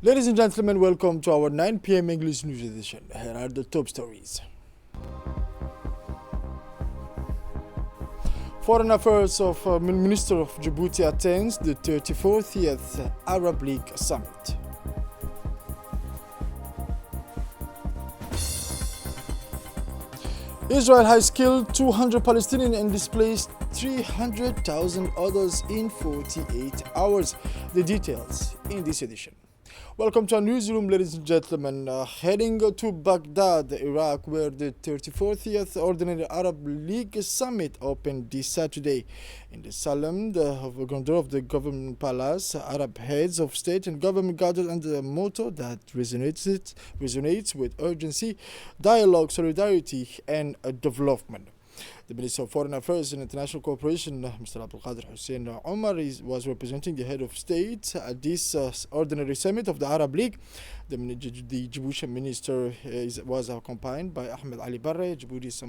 Ladies and gentlemen, welcome to our 9 p.m. English News Edition. Here are the top stories. Foreign Affairs of Minister of Djibouti attends the 34th Arab League Summit. Israel has killed 200 Palestinians and displaced 300,000 others in 48 hours. The details in this edition. Welcome to our newsroom, ladies and gentlemen. Heading to Baghdad, Iraq, where the 34th Ordinary Arab League Summit opened this Saturday. In the Salem, the grandeur of the government palace, Arab heads of state and government gathered under a motto that resonates with urgency, dialogue, solidarity, and development. The Minister of Foreign Affairs and International Cooperation, Mr. Abdul Qadir Hussein Omar, was representing the head of state at this ordinary summit of the Arab League. The Djiboutian minister was accompanied by Ahmed Ali Barre, Djibouti's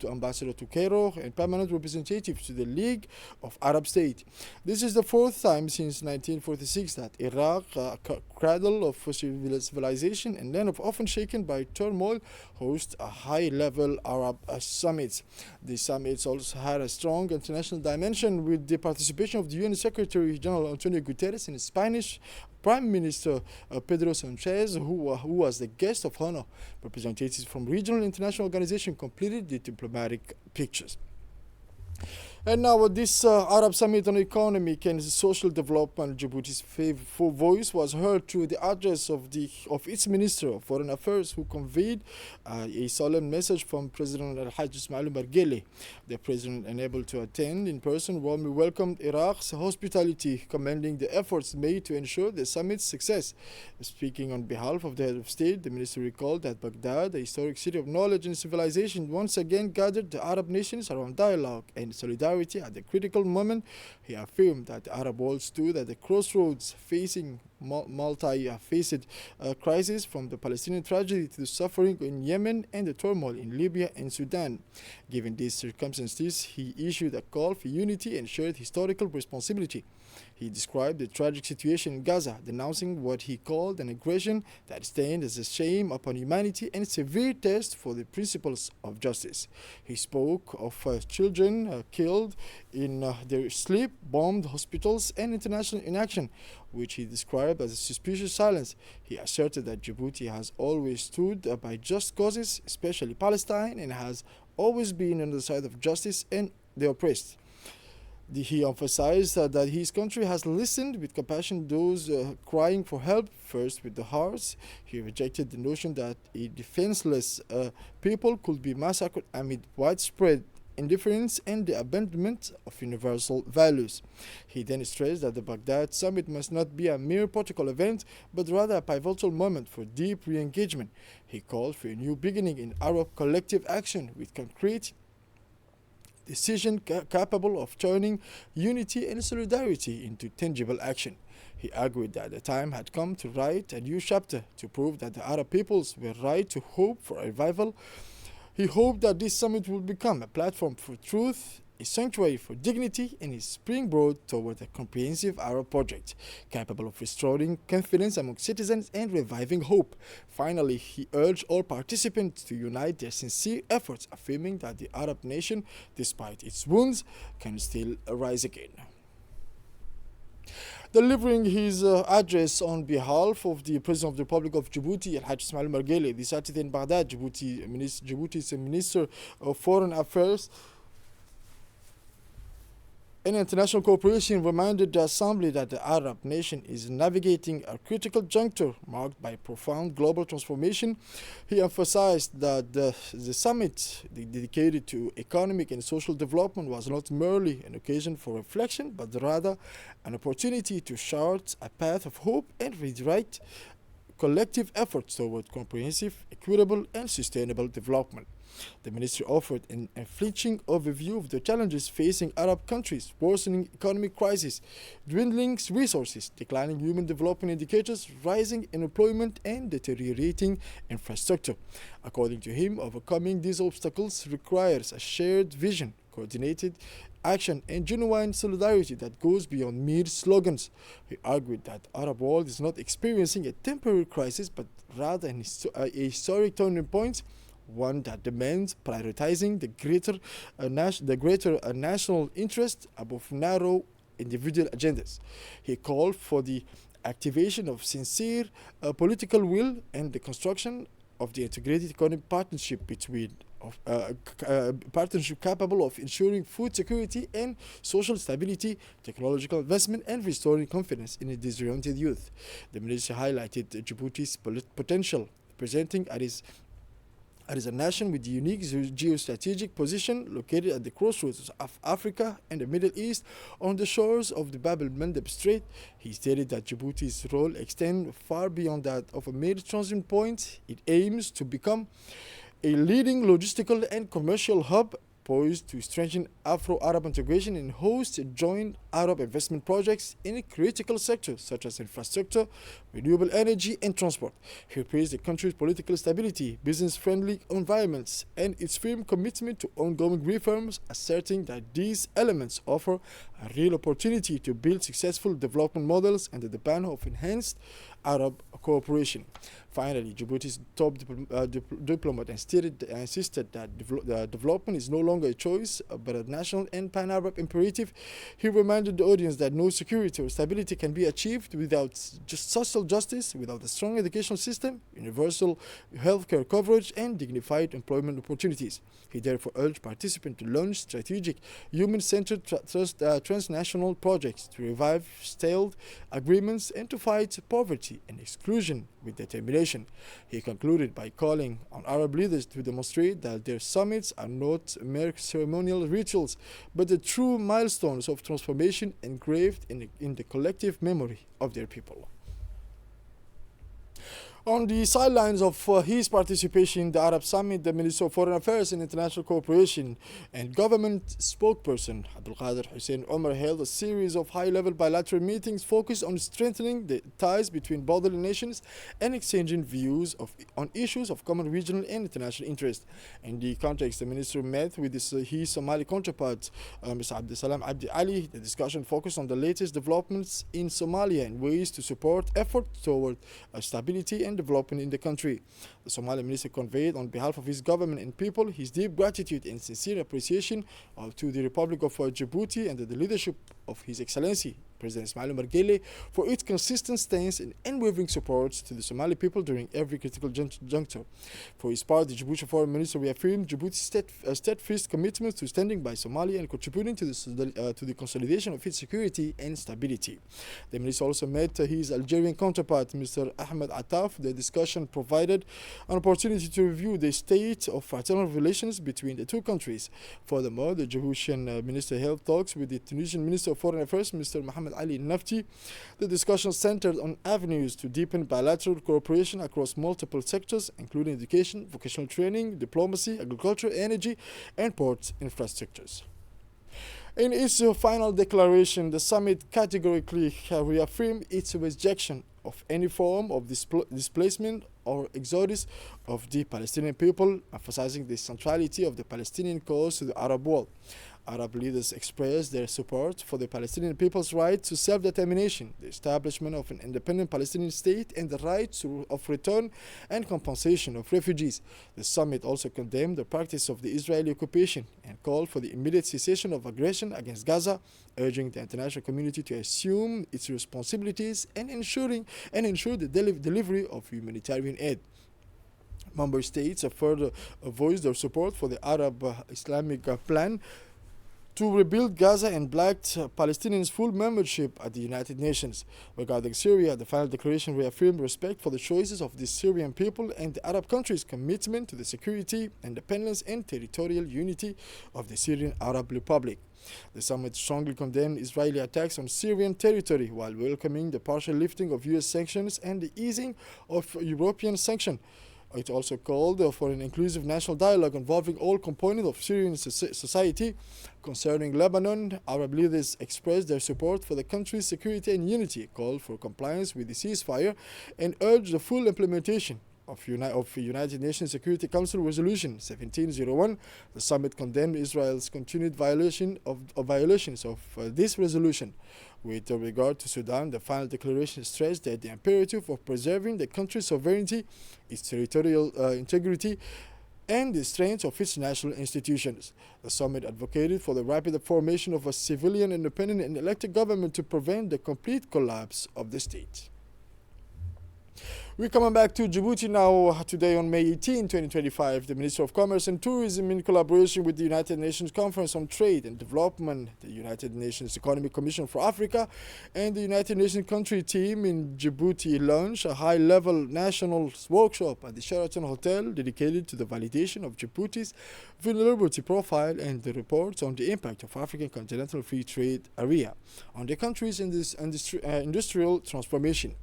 ambassador to Cairo, and permanent representative to the League of Arab States. This is the fourth time since 1946 that Iraq, cradle of civilization and land of often shaken by turmoil, hosts a high-level Arab summit. The summits also had a strong international dimension with the participation of the UN Secretary General Antonio Guterres and the Spanish Prime Minister Pedro Sanchez, who was the guest of honor. Representatives from regional and international organizations completed the diplomatic pictures. And now this Arab Summit on Economic and Social Development, Djibouti's voice was heard through the address of its Minister of Foreign Affairs, who conveyed a solemn message from President Al-Hajj Ismail Omar Guelleh. The President, unable to attend in person, warmly welcomed Iraq's hospitality, commending the efforts made to ensure the summit's success. Speaking on behalf of the head of state, the minister recalled that Baghdad, a historic city of knowledge and civilization, once again gathered the Arab nations around dialogue and solidarity at the critical moment. He affirmed that the Arab world stood at the crossroads, facing multi-faceted crises, from the Palestinian tragedy to the suffering in Yemen and the turmoil in Libya and Sudan. Given these circumstances, he issued a call for unity and shared historical responsibility. He described the tragic situation in Gaza, denouncing what he called an aggression that stained as a shame upon humanity and a severe test for the principles of justice. He spoke of children killed in their sleep, bombed hospitals, and international inaction, which he described as a suspicious silence. He asserted that Djibouti has always stood by just causes, especially Palestine, and has always been on the side of justice and the oppressed. He emphasized that his country has listened with compassion to those crying for help, first with the hearts. He rejected the notion that a defenseless people could be massacred amid widespread indifference and the abandonment of universal values. He then stressed that the Baghdad summit must not be a mere protocol event, but rather a pivotal moment for deep re-engagement. He called for a new beginning in Arab collective action with concrete decision capable of turning unity and solidarity into tangible action. He argued that the time had come to write a new chapter to prove that the Arab peoples were right to hope for a revival. He hoped that this summit would become a platform for truth, a sanctuary for dignity, and a springboard toward a comprehensive Arab project, capable of restoring confidence among citizens and reviving hope. Finally, he urged all participants to unite their sincere efforts, affirming that the Arab nation, despite its wounds, can still rise again. Delivering his address on behalf of the President of the Republic of Djibouti, Al-Hajj Ismail Omar Guelleh, this Saturday in Baghdad, Djibouti's Minister of Foreign Affairs and International Cooperation reminded the Assembly that the Arab nation is navigating a critical juncture marked by profound global transformation. He emphasized that the summit dedicated to economic and social development was not merely an occasion for reflection, but rather an opportunity to chart a path of hope and redirect collective efforts toward comprehensive, equitable, and sustainable development. The ministry offered an unflinching overview of the challenges facing Arab countries: worsening economic crisis, dwindling resources, declining human development indicators, rising unemployment, and deteriorating infrastructure. According to him, overcoming these obstacles requires a shared vision, coordinated action and genuine solidarity that goes beyond mere slogans. He argued that Arab world is not experiencing a temporary crisis but rather a historic turning point, one that demands prioritizing the greater national interest above narrow individual agendas. He called for the activation of sincere political will and the construction of the integrated economic partnership partnership capable of ensuring food security and social stability, technological investment, and restoring confidence in a disoriented youth. The minister highlighted Djibouti's potential, presenting as a nation with a unique geostrategic position located at the crossroads of Africa and the Middle East on the shores of the Bab el-Mandeb Strait. He stated that Djibouti's role extends far beyond that of a mere transit point. It aims to become a leading logistical and commercial hub poised to strengthen Afro-Arab integration and host joint Arab investment projects in critical sectors such as infrastructure, renewable energy, and transport. He praised the country's political stability, business-friendly environments, and its firm commitment to ongoing reforms, asserting that these elements offer a real opportunity to build successful development models under the banner of enhanced Arab cooperation. Finally, Djibouti's top diplomat insisted that development is no longer a choice but a national and pan-Arab imperative. He reminded the audience that no security or stability can be achieved without just social justice, without a strong educational system, universal healthcare coverage, and dignified employment opportunities. He therefore urged participants to launch strategic, human-centered transnational projects to revive stalled agreements and to fight poverty and exclusion with determination. He concluded by calling on Arab leaders to demonstrate that their summits are not mere ceremonial rituals, but the true milestones of transformation engraved in the collective memory of their people. On the sidelines of his participation in the Arab Summit, the Minister of Foreign Affairs and International Cooperation and government spokesperson Abdulkader Hussein Omar held a series of high-level bilateral meetings focused on strengthening the ties between borderline nations and exchanging views on issues of common regional and international interest. In the context, the Minister met with his Somali counterpart, Mr. Abdulsalam Abdi Ali. The discussion focused on the latest developments in Somalia and ways to support efforts toward stability and development in the country. The Somali minister conveyed on behalf of his government and people his deep gratitude and sincere appreciation to the Republic of Djibouti and the leadership of His Excellency President Ismail Omar Guelleh for its consistent stance and unwavering support to the Somali people during every critical juncture. For his part, the Djibouti Foreign Minister reaffirmed Djibouti's steadfast commitment to standing by Somalia and contributing to the consolidation of its security and stability. The minister also met his Algerian counterpart, Mr. Ahmed Attaf. The discussion provided an opportunity to review the state of fraternal relations between the two countries. Furthermore, the Djiboutian minister held talks with the Tunisian Minister of Foreign Affairs, Mr. Mohamed Ali Nafti. The discussion centered on avenues to deepen bilateral cooperation across multiple sectors, including education, vocational training, diplomacy, agriculture, energy, and port infrastructures. In its final declaration, the summit categorically reaffirmed its rejection of any form of displacement or exodus of the Palestinian people, emphasizing the centrality of the Palestinian cause to the Arab world. Arab leaders expressed their support for the Palestinian people's right to self-determination, the establishment of an independent Palestinian state, and the right of return and compensation of refugees. The summit also condemned the practice of the Israeli occupation and called for the immediate cessation of aggression against Gaza, urging the international community to assume its responsibilities and ensure the delivery of humanitarian aid. Member states have further voiced their support for the Arab Islamic plan to rebuild Gaza and blacked Palestinians' full membership at the United Nations. Regarding Syria, the final declaration reaffirmed respect for the choices of the Syrian people and the Arab countries' commitment to the security, independence, and territorial unity of the Syrian Arab Republic. The summit strongly condemned Israeli attacks on Syrian territory while welcoming the partial lifting of U.S. sanctions and the easing of European sanctions. It also called for an inclusive national dialogue involving all components of Syrian society. Concerning Lebanon, Arab leaders expressed their support for the country's security and unity, called for compliance with the ceasefire, and urged the full implementation of United Nations Security Council Resolution 1701. The summit condemned Israel's continued violations of this resolution. With regard to Sudan, the final declaration stressed that the imperative of preserving the country's sovereignty, its territorial integrity, and the strength of its national institutions. The summit advocated for the rapid formation of a civilian, independent, and elected government to prevent the complete collapse of the state. We're coming back to Djibouti now. Today on May 18, 2025, the Minister of Commerce and Tourism, in collaboration with the United Nations Conference on Trade and Development, the United Nations Economic Commission for Africa, and the United Nations country team in Djibouti, launched a high-level national workshop at the Sheraton Hotel dedicated to the validation of Djibouti's vulnerability profile and the reports on the impact of African Continental Free Trade Area on the country's industrial transformation.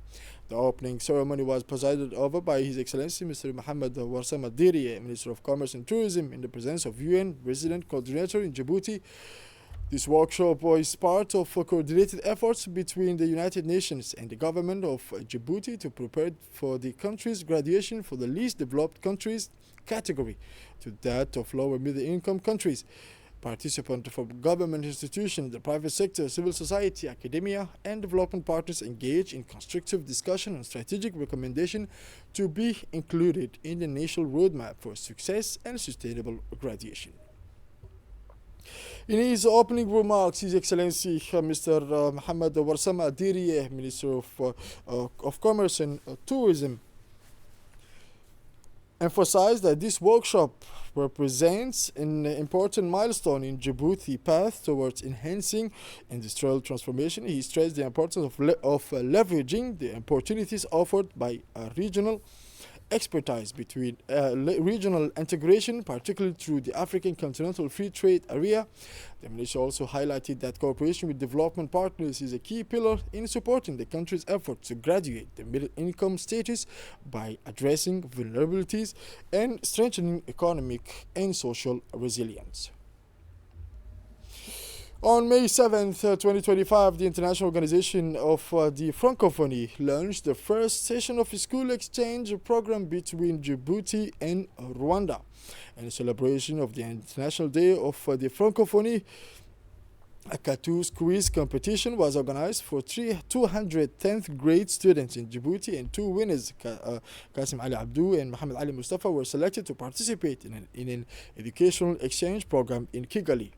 The opening ceremony was presided over by His Excellency Mr. Mohamed Warsame Dirie, Minister of Commerce and Tourism, in the presence of UN Resident Coordinator in Djibouti. This workshop was part of coordinated efforts between the United Nations and the government of Djibouti to prepare for the country's graduation for the least developed countries category to that of lower middle-income countries. Participants from government institutions, the private sector, civil society, academia, and development partners engage in constructive discussion on strategic recommendations to be included in the national roadmap for success and sustainable graduation. In his opening remarks, His Excellency Mr. Mohamed Warsame Dirie, Minister of Commerce and Tourism, emphasized that this workshop represents an important milestone in Djibouti's path towards enhancing industrial transformation. He stressed the importance of leveraging the opportunities offered by regional expertise between regional integration, particularly through the African Continental Free Trade Area. The Minister also highlighted that cooperation with development partners is a key pillar in supporting the country's efforts to graduate the middle income status by addressing vulnerabilities and strengthening economic and social resilience. On May 7th, 2025, the International Organization of the Francophonie launched the first session of a school exchange program between Djibouti and Rwanda. In celebration of the International Day of the Francophonie, a cartoon quiz competition was organized for 210th grade students in Djibouti, and two winners, Qasim Ali Abdou and Mohamed Ali Mustafa, were selected to participate in an educational exchange program in Kigali.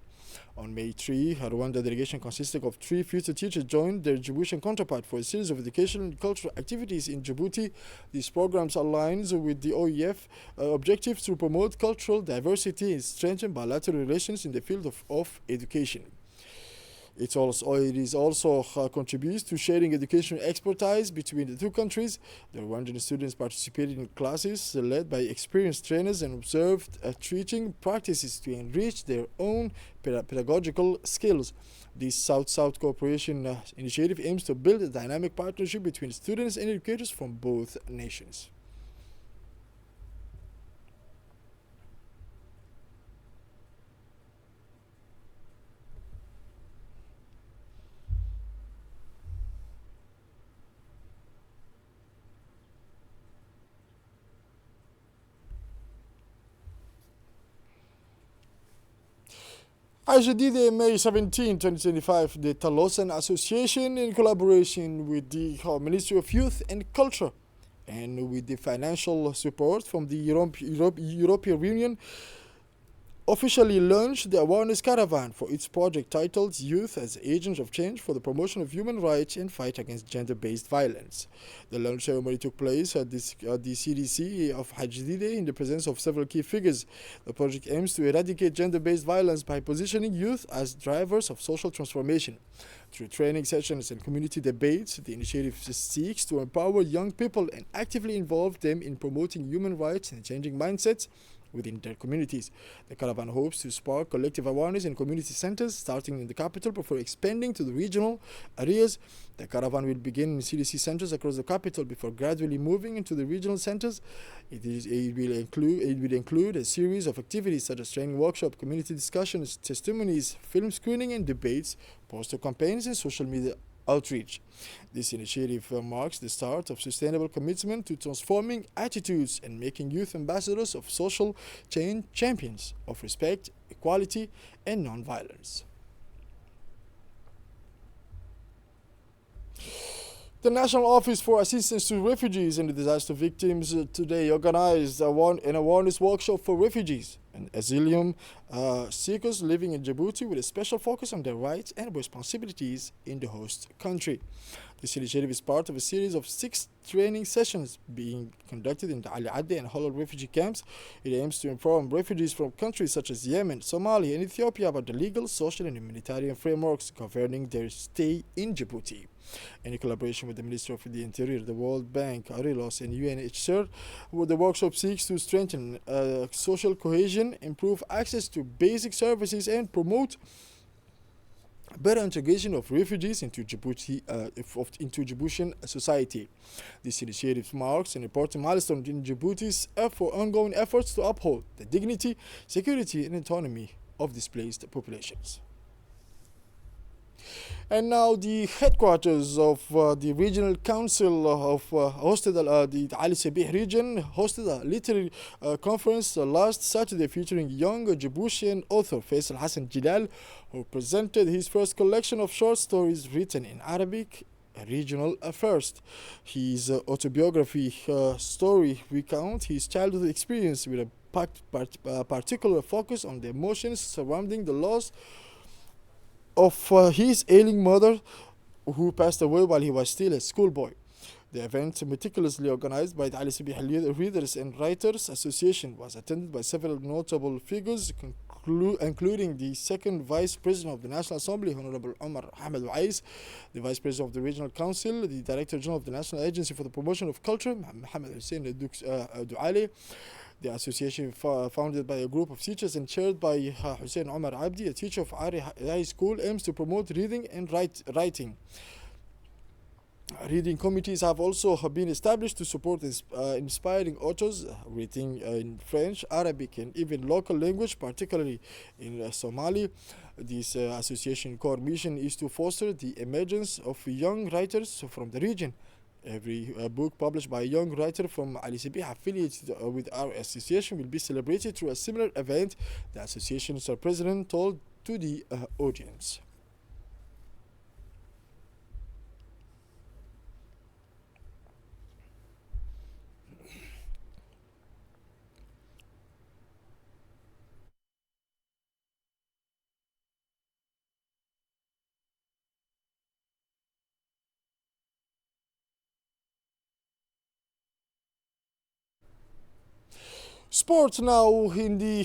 On May 3, a Rwanda delegation consisting of 3 future teachers joined their Djiboutian counterpart for a series of educational and cultural activities in Djibouti. These programs align with the OEF objectives to promote cultural diversity and strengthen bilateral relations in the field of education. It also contributes to sharing educational expertise between the two countries. The Rwandan students participated in classes led by experienced trainers and observed teaching practices to enrich their own pedagogical skills. This South-South cooperation initiative aims to build a dynamic partnership between students and educators from both nations. Ajadide, May 17, 2025, the Talosan Association, in collaboration with the Ministry of Youth and Culture and with the financial support from the European Union, officially launched the awareness caravan for its project titled Youth as Agents of Change for the Promotion of Human Rights and Fight Against Gender-Based Violence. The launch ceremony took place at the CDC of Ajadide in the presence of several key figures. The project aims to eradicate gender-based violence by positioning youth as drivers of social transformation. Through training sessions and community debates, the initiative seeks to empower young people and actively involve them in promoting human rights and changing mindsets within their communities. The caravan hopes to spark collective awareness in community centers, starting in the capital before expanding to the regional areas. The caravan will begin in CDC centers across the capital before gradually moving into the regional centers. It will include a series of activities such as training workshop, community discussions, testimonies, film screening and debates, poster campaigns, and social media outreach. This initiative marks the start of sustainable commitment to transforming attitudes and making youth ambassadors of social change, champions of respect, equality, and nonviolence. The National Office for Assistance to Refugees and Disaster Victims today organized an awareness workshop for refugees and asylum seekers living in Djibouti with a special focus on their rights and responsibilities in the host country. This initiative is part of a series of 6 training sessions being conducted in the Ali Adde and Holol refugee camps. It aims to inform refugees from countries such as Yemen, Somalia, and Ethiopia about the legal, social, and humanitarian frameworks governing their stay in Djibouti. In collaboration with the Ministry of the Interior, the World Bank, ARILOS, and UNHCR, the workshop seeks to strengthen social cohesion, improve access to basic services, and promote better integration of refugees into Djiboutian society. This initiative marks an important milestone in Djibouti's ongoing efforts to uphold the dignity, security, and autonomy of displaced populations. And now the headquarters of the Regional Council of the Ali Sabih region hosted a literary conference last Saturday featuring young Djiboutian author Faisal Hassan Jilal, who presented his first collection of short stories written in Arabic, a regional first. His autobiography story recounts his childhood experience with a particular focus on the emotions surrounding the loss of his ailing mother, who passed away while he was still a schoolboy. The event, meticulously organized by the Ali Sabih Readers and Writers Association, was attended by several notable figures, including the second Vice President of the National Assembly, Honorable Omar Ahmed Ouais, the Vice President of the Regional Council, the Director General of the National Agency for the Promotion of Culture, Mohammed Hussein Douali. The association, founded by a group of teachers and chaired by Hussein Omar Abdi, a teacher of Ari High School, aims to promote reading and writing. Reading committees have also been established to support inspiring authors writing in French, Arabic, and even local language, particularly in Somali. This association core mission is to foster the emergence of young writers from the region. Every book published by a young writer from Ali Sabih affiliated with our association will be celebrated through a similar event, the association's president told to the audience. Sports now in the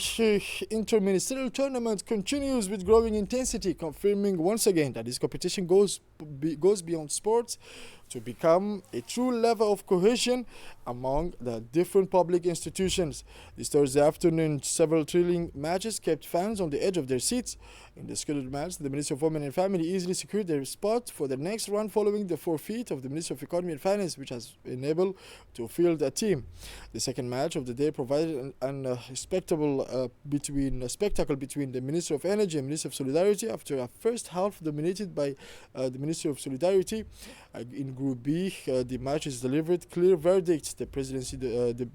interministerial tournament continues with growing intensity, confirming once again that this competition goes beyond sports to become a true level of cohesion among the different public institutions. This Thursday afternoon, several thrilling matches kept fans on the edge of their seats. In the scheduled match, the Ministry of Women and Family easily secured their spot for the next round following the forfeit of the Ministry of Economy and Finance, which has been able to field a team. The second match of the day provided a spectacle between the Ministry of Energy and Ministry of Solidarity after a first half dominated by the Ministry of Solidarity. In Group B, the matches delivered clear verdicts. The presidency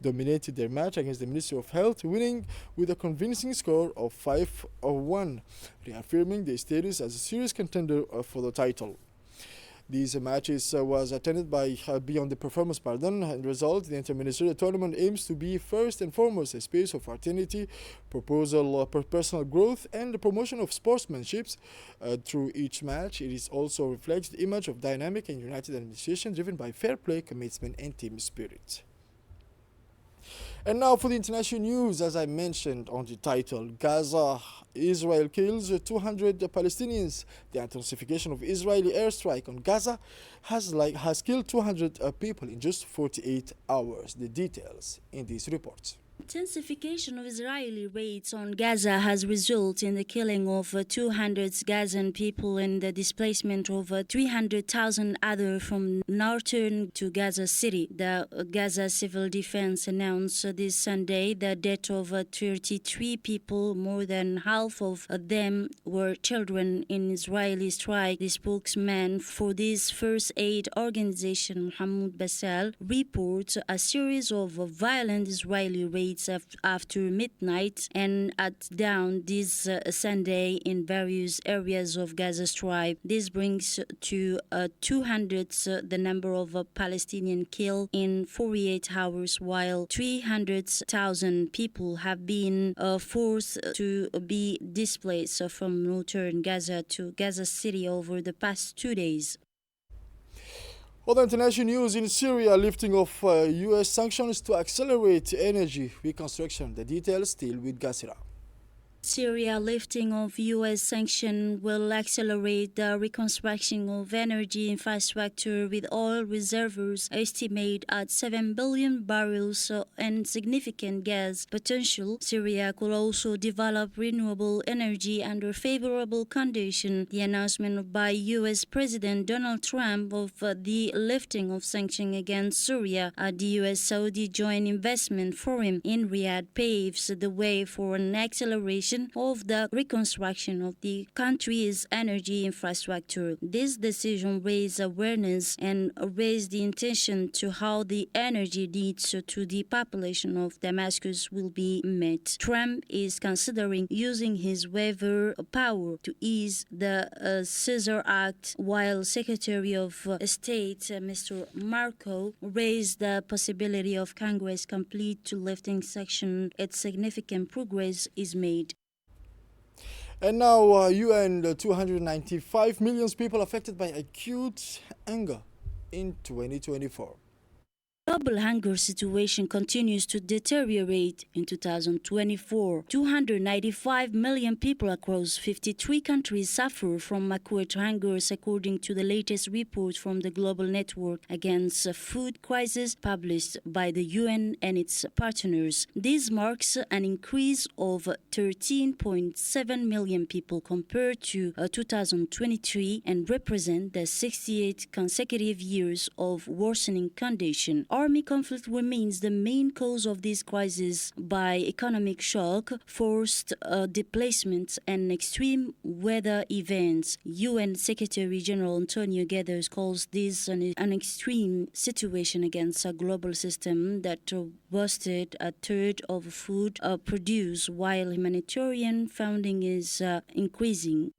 dominated their match against the Ministry of Health, winning with a convincing score of 5-1, reaffirming their status as a serious contender for the title. These matches was attended by beyond the performance, and result, the interministerial tournament aims to be first and foremost a space of fraternity, proposal, personal growth, and the promotion of sportsmanship. Through each match, it is also reflects the image of dynamic and united administration driven by fair play, commitment, and team spirit. And now for the international news, as I mentioned on the title, Gaza, Israel kills 200 Palestinians. The intensification of Israeli airstrike on Gaza has killed 200 people in just 48 hours. The details in this report. Intensification of Israeli raids on Gaza has resulted in the killing of 200 Gazan people and the displacement of 300,000 others from northern to Gaza City. The Gaza Civil Defense announced this Sunday the death of 33 people, more than half of them were children in Israeli strike. The spokesman for this first aid organization, Mahmoud Basal, reports a series of violent Israeli raids after midnight and at dawn this Sunday in various areas of Gaza Strip. This brings to 200 the number of Palestinians killed in 48 hours, while 300,000 people have been forced to be displaced from northern Gaza to Gaza City over the past 2 days. Other international news in Syria, lifting of U.S. sanctions to accelerate energy reconstruction. The details still with Gasira. Syria lifting of U.S. sanctions will accelerate the reconstruction of energy infrastructure with oil reservoirs estimated at 7 billion barrels and significant gas potential. Syria could also develop renewable energy under favorable conditions. The announcement by U.S. President Donald Trump of the lifting of sanctions against Syria at the U.S.-Saudi Joint Investment Forum in Riyadh paves the way for an acceleration of the reconstruction of the country's energy infrastructure. This decision raised awareness and raised the intention to how the energy needs to the population of Damascus will be met. Trump is considering using his waiver power to ease the Caesar Act, while Secretary of State Mr. Marco raised the possibility of Congress complete to lifting section. Its significant progress is made. And now, UN 295 million people affected by acute hunger in 2024. Global hunger situation continues to deteriorate. In 2024, 295 million people across 53 countries suffer from acute hunger, according to the latest report from the Global Network Against Food Crisis published by the UN and its partners. This marks an increase of 13.7 million people compared to 2023 and represents the 68 consecutive years of worsening condition. Army conflict remains the main cause of this crisis, by economic shock, forced displacement, and extreme weather events. UN Secretary General Antonio Guterres calls this an extreme situation against a global system that wasted a third of food produced, while humanitarian funding is increasing.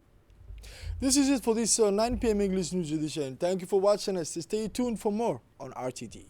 This is it for this 9 p.m. English News Edition. Thank you for watching us. Stay tuned for more on RTD.